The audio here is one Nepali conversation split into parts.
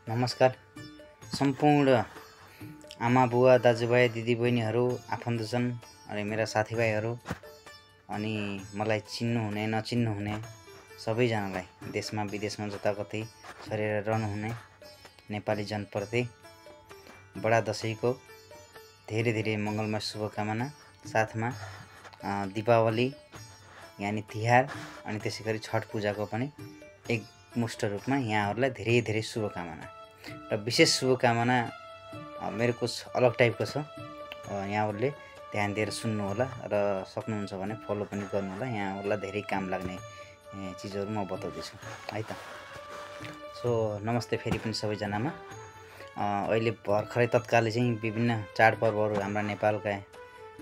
नमस्कार सम्पूर्ण आमा बुवा दाजुभाइ दिदीबहिनीहरू आफन्तजन अनि मेरा साथीभाइहरू अनि मलाई चिन्नुहुने नचिन्नुहुने सबैजनालाई देशमा विदेशमा जताकतै छरेर रहनुहुने नेपाली जनप्रति बडा दशैंको धेरै धेरै मङ्गलमय शुभकामना साथमा दीपावली यानी तिहार अनि त्यसैगरी छठ पूजाको पनि एकमुष्ट रूपमा यहाँहरूलाई धेरै धेरै शुभकामना र विशेष शुभकामना मेरो कुछ अलग टाइपको छ। यहाँहरूले ध्यान दिएर सुन्नु होला र सक्नुहुन्छ भने फलो पनि गर्नु होला। यहाँहरूलाई धेरै काम लाग्ने चिजहरू म बताउँदैछु है त। सो नमस्ते फेरि पनि सबैजनामा। अहिले भर्खरै तत्कालै चाहिँ विभिन्न चाडपर्वहरू हाम्रा नेपालका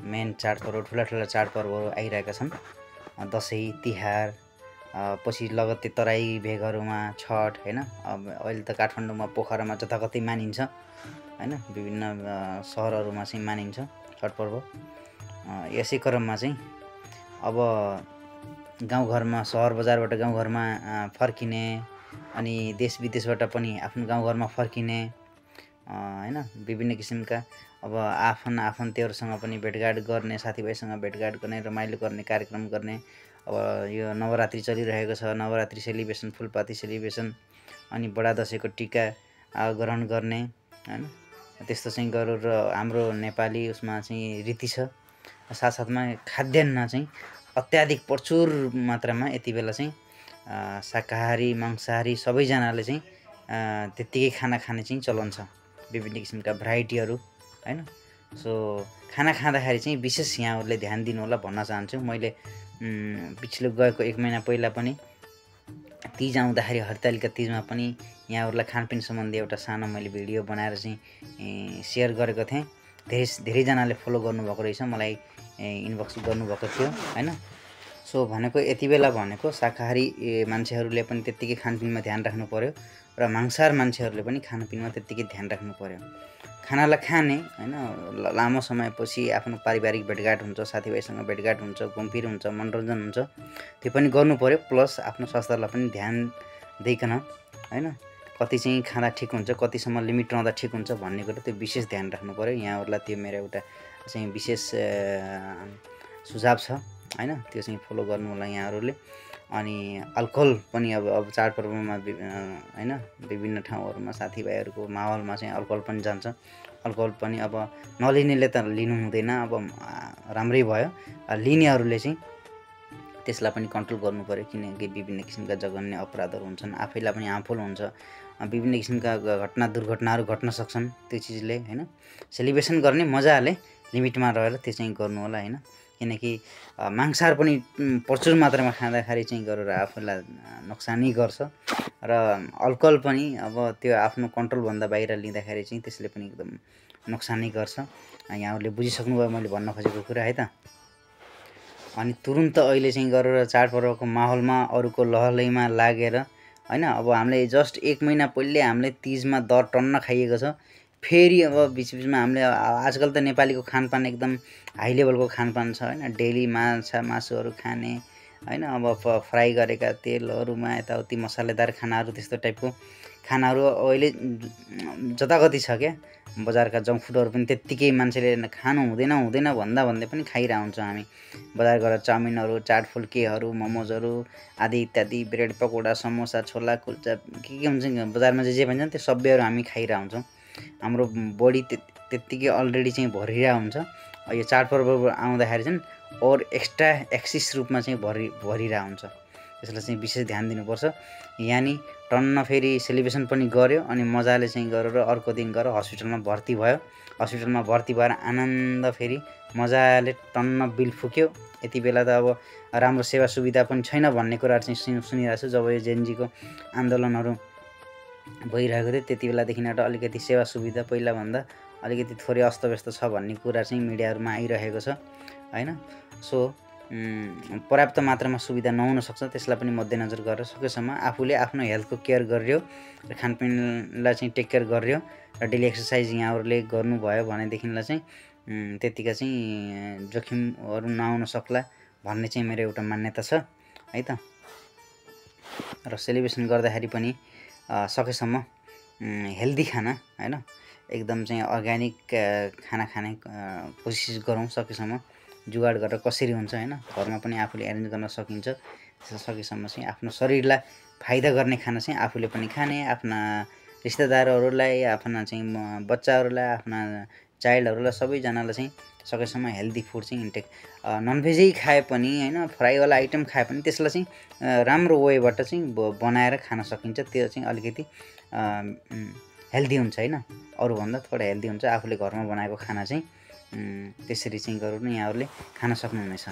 मेन चाडपर्व ठुला ठुला चाडपर्वहरू आइरहेका छन्। दसैँ तिहार पछि लगत्तै तराई भेगहरूमा छठ हैन। अब अहिले त काठमाडौँमा पोखरामा जताकतै मानिन्छ हैन। विभिन्न सहरहरूमा चाहिँ मानिन्छ छठ पर्व। यसै क्रममा चाहिँ अब गाउँघरमा सहर बजारबाट गाउँघरमा फर्किने अनि देश विदेशबाट पनि आफ्नो गाउँघरमा फर्किने हैन। विभिन्न किसिमका अब आफन्तहरूसँग पनि भेटघाट गर्ने, साथीभाइसँग भेटघाट गर्ने, रमाइलो गर्ने, कार्यक्रम गर्ने। अब यो नवरात्रि चलिरहेको छ, नवरात्रि सेलिब्रेसन, फुलपाती सेलिब्रेसन अनि बडा दशैंको टीका ग्रहण गर्ने हैन। त्यस्तो चाहिँ गरेर हाम्रो नेपाली उसमा चाहिँ रीति छ। साथसाथमा खाद्यान्न चाहिँ अत्याधिक प्रचुर मात्रामा यति बेला चाहिँ शाकाहारी मांसाहारी सबैजनाले चाहिँ त्यत्तिकै खाना खाने चाहिँ चलन छ। विभिन्न किसिमका भेराइटीहरू हैन। सो खाना खाँदाखेरि चाहिँ विशेष यहाँहरूले ध्यान दिनु होला भन्न चाहन्छु। मैले पिछले गएको 1 महिना पहिला पनि तीज आउँदाखेरि हरितालिका तीजमा पनि यहाँहरूलाई खानपिन सम्बन्धी एउटा सानो मैले भिडियो बनाएर चाहिँ सेयर गरेको थिएँ। धेरैजनाले फलो गर्नुभएको रहेछ, मलाई इनबक्स गर्नुभएको थियो हैन। सो भनेको यति बेला भनेको शाकाहारी मान्छेहरूले पनि त्यत्तिकै खानपिनमा ध्यान राख्नु पर्यो र मांसाहार मान्छेहरूले पनि खानपिनमा त्यत्तिकै ध्यान राख्नु पर्यो। खानालाई खाने हैन, लामो समयपछि आफ्नो पारिवारिक भेटघाट हुन्छ, साथीभाइसँग भेटघाट हुन्छ, घुमफिर हुन्छ, मनोरञ्जन हुन्छ, त्यो पनि गर्नु पर्यो। प्लस आफ्नो स्वास्थ्यलाई पनि ध्यान दिइकन हैन कति चाहिँ खाँदा ठिक हुन्छ, कतिसम्म लिमिट रहँदा ठिक हुन्छ भन्ने कुरा त्यो विशेष ध्यान राख्नु पर्यो। यहाँहरूलाई त्यो मेरो एउटा चाहिँ विशेष सुझाव छ हैन। त्यो चाहिँ फलो गर्नु होला यहाँहरूले। अनि अल्कोहल पनि अब चाडपर्वमा हैन विभिन्न ठाउँहरूमा साथीभाइहरूको माहौलमा चाहिँ अल्कोहल पनि जान्छ। अल्कोहल पनि अब नलिनेले त लिनु हुँदैन, अब राम्रै भयो। लिनेहरूले चाहिँ त्यसलाई पनि कन्ट्रोल गर्नु पर्यो, किनकि विभिन्न किसिमका जघन्य अपराधहरू हुन्छन्, आफैलाई पनि हार्मफुल हुन्छ। विभिन्न किसिमका दुर्घटनाहरू घट्न सक्छन् त्यो चिजले हैन। सेलिब्रेसन गर्ने मजाले लिमिटमा रहेर त्यो चाहिँ गर्नु होला हैन। किनकि मांसाहार पनि प्रचुर मात्रामा खाँदाखेरि चाहिँ गरेर आफूलाई नोक्सानी गर्छ र अल्कोहल पनि अब त्यो आफ्नो कन्ट्रोलभन्दा बाहिर लिँदाखेरि चाहिँ त्यसले पनि एकदम नोक्सानी गर्छ। यहाँहरूले बुझिसक्नुभयो मैले भन्न खोजेको कुरा है त। अनि तुरुन्त अहिले चाहिँ गरेर चाडपर्वको माहौलमा अरूको लहलैमा लागेर हैन। अब हामीले जस्ट 1 महिना पहिले हामीले तीजमा दर टन्न खाइएको छ। फेरि अब बिचबिचमा हामीले आजकल त नेपालीको खानपान एकदम हाई लेभलको खानपान छ हैन। डेली माछा मासुहरू खाने हैन। अब फ्राई गरेका तेलहरूमा यताउति मसालेदार खानाहरू त्यस्तो टाइपको खानाहरू अहिले जताकति छ क्या। बजारका जङ्क फुडहरू पनि त्यत्तिकै मान्छेले खानु हुँदैन भन्दा भन्दै पनि खाइरहेको हुन्छ हामी। बजार गएर चाउमिनहरू, चाट फुल्केहरू, मोमोजहरू आदि इत्यादि, ब्रेड पकौडा, समोसा, छोला कुल्चा के हुन्छ बजारमा जे भन्छन् त्यो सबै हामी खाइरहेको हुन्छौँ। हाम्रो बडी त्यत्तिकै अलरेडी चाहिँ भरिरहेको हुन्छ। यो चाडपर्व आउँदाखेरि चाहिँ और एक्स्ट्रा एक्सिस रूपमा चाहिँ भरिरहेको हुन्छ। त्यसलाई चाहिँ विशेष ध्यान दिनुपर्छ। यानी टन्न फेरि सेलिब्रेसन पनि गर्यो अनि मजाले चाहिँ गरेर अर्को दिन गएर हस्पिटलमा भर्ती भयो। हस्पिटलमा भर्ती भएर आनन्द फेरि मजाले टन्न बिल फुक्यो। यति बेला त अब राम्रो सेवा सुविधा पनि छैन भन्ने कुराहरू चाहिँ सुनिरहेको छु। जब यो जेएनजीको आन्दोलनहरू भइरहेको थियो त्यति बेलादेखिबाट अलिकति सेवा सुविधा पहिलाभन्दा अलिकति थोरै अस्तव्यस्त छ भन्ने कुरा चाहिँ मिडियाहरूमा आइरहेको छ हैन। सो पर्याप्त मात्रामा सुविधा नहुन सक्छ, त्यसलाई पनि मध्यनजर गरेर सकेसम्म आफूले आफ्नो हेल्थको केयर गर्यो र खानपिनलाई चाहिँ टेक केयर गर्यो र डेली एक्सर्साइज यहाँहरूले गर्नुभयो भनेदेखिलाई चाहिँ त्यतिका चाहिँ जोखिमहरू नआउन सक्ला भन्ने चाहिँ मेरो एउटा मान्यता छ है त। र सेलिब्रेसन गर्दाखेरि पनि सकेसम्म हेल्दी खाना हैन एकदम चाहिँ अर्ग्यानिक खाना खाने कोसिस गरौँ सकेसम्म जुगाड गरेर कसरी हुन्छ हैन घरमा पनि आफूले एरेन्ज गर्न सकिन्छ सकेसम्म चाहिँ आफ्नो शरीरलाई फाइदा गर्ने खाना चाहिँ आफूले पनि खाने आफ्ना रिश्तेदारहरूलाई आफ्ना चाहिँ बच्चाहरूलाई आफ्ना चाइल्डहरूलाई सबैजनालाई चाहिँ सकेसम्म हेल्दी फुड चाहिँ इन्टेक ननभेजै खाए पनि हैन फ्राईवाला आइटम खाए पनि त्यसलाई चाहिँ राम्रो वेबाट चाहिँ बनाएर खान सकिन्छ त्यो चाहिँ अलिकति हेल्दी हुन्छ हैन अरूभन्दा थोडा हेल्दी हुन्छ आफूले घरमा बनाएको खाना चाहिँ त्यसरी चाहिँ गरौँ न यहाँहरूले खान सक्नुहुनेछ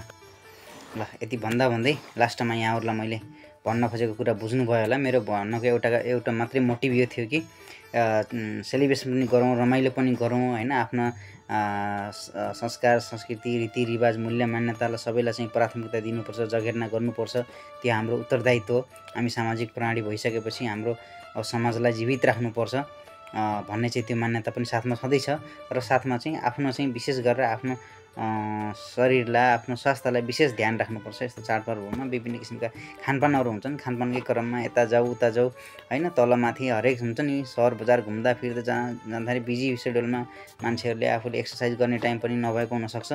ल यति भन्दै लास्टमा यहाँहरूलाई मैले भन्न खोजेको कुरा बुझ्नुभयो होला मेरो भन्नको एउटा मात्रै मोटिभ यो थियो कि सेलिब्रेसन पनि गरौँ रमाइलो पनि गरौँ हैन आफ्ना संस्कार संस्कृति रीतिरिवाज मूल्य मान्यतालाई सबैलाई चाहिँ प्राथमिकता दिनुपर्छ जगेर्ना गर्नुपर्छ त्यो हाम्रो उत्तरदायित्व हो हामी सामाजिक प्राणी भइसकेपछि हाम्रो समाजलाई जीवित राख्नुपर्छ भन्ने चाहिँ त्यो मान्यता पनि साथमा छँदैछ र साथमा चाहिँ आफ्नो चाहिँ विशेष गरेर आफ्नो शरीरलाई आफ्नो स्वास्थ्यलाई विशेष ध्यान राख्नुपर्छ यस्तो चाडपर्वमा विभिन्न किसिमका खानपानहरू हुन्छन् खानपानकै क्रममा यता जाऊ उता जाऊ हैन तलमाथि हरेक हुन्छ नि सहर बजार घुम्दा फिर्दा जाँदाखेरि बिजी सेड्युलमा मान्छेहरूले आफूले एक्सर्साइज गर्ने टाइम पनि नभएको हुनसक्छ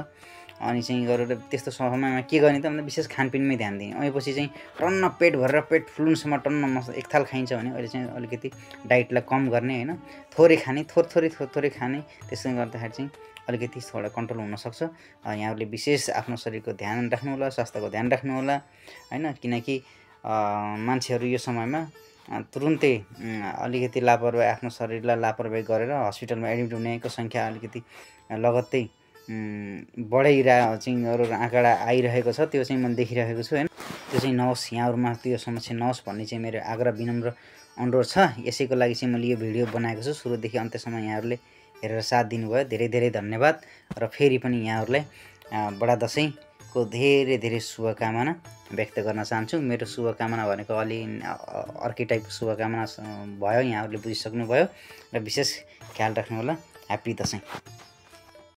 अनि चाहिँ गरेर त्यस्तो समयमा के गर्ने त भन्दा विशेष खानपिनमै ध्यान दिने अएपछि चाहिँ टन्न पेट भरेर पेट फुल्नुसम्म टन्न एक थाल खाइन्छ भने अहिले चाहिँ अलिकति डाइटलाई कम गर्ने हैन थोरै खाने थोरै खाने त्यसले गर्दाखेरि चाहिँ अलिकति थोडा कन्ट्रोल हुनसक्छ यहाँहरूले विशेष आफ्नो शरीरको ध्यान राख्नु होला स्वास्थ्यको ध्यान राख्नु होला हैन किनकि मान्छेहरू यो समयमा तुरुन्तै अलिकति लापरवाही आफ्नो शरीरलाई लापरवाही गरेर हस्पिटलमा एडमिट हुनेको सङ्ख्या अलिकति लगत्तै बढाइरहेको चाहिँ अरू आँकडा आइरहेको छ त्यो चाहिँ मैले देखिरहेको छु हैन त्यो चाहिँ नहोस् यहाँहरूमा त्यो समस्या नहोस् भन्ने चाहिँ मेरो आग्रह विनम्र अनुरोध छ यसैको लागि चाहिँ मैले यो भिडियो बनाएको छु सुरुदेखि अन्त्यसम्म यहाँहरूले हेरेर साथ दिनुभयो धेरै धेरै धन्यवाद र फेरि पनि यहाँहरूलाई बडा दशैंको धेरै शुभकामना व्यक्त गर्न चाहन्छु मेरो शुभकामना भनेको अलि अर्कै टाइपको शुभकामना भयो यहाँहरूले बुझिसक्नुभयो र विशेष ख्याल राख्नु होला ह्याप्पी दशैं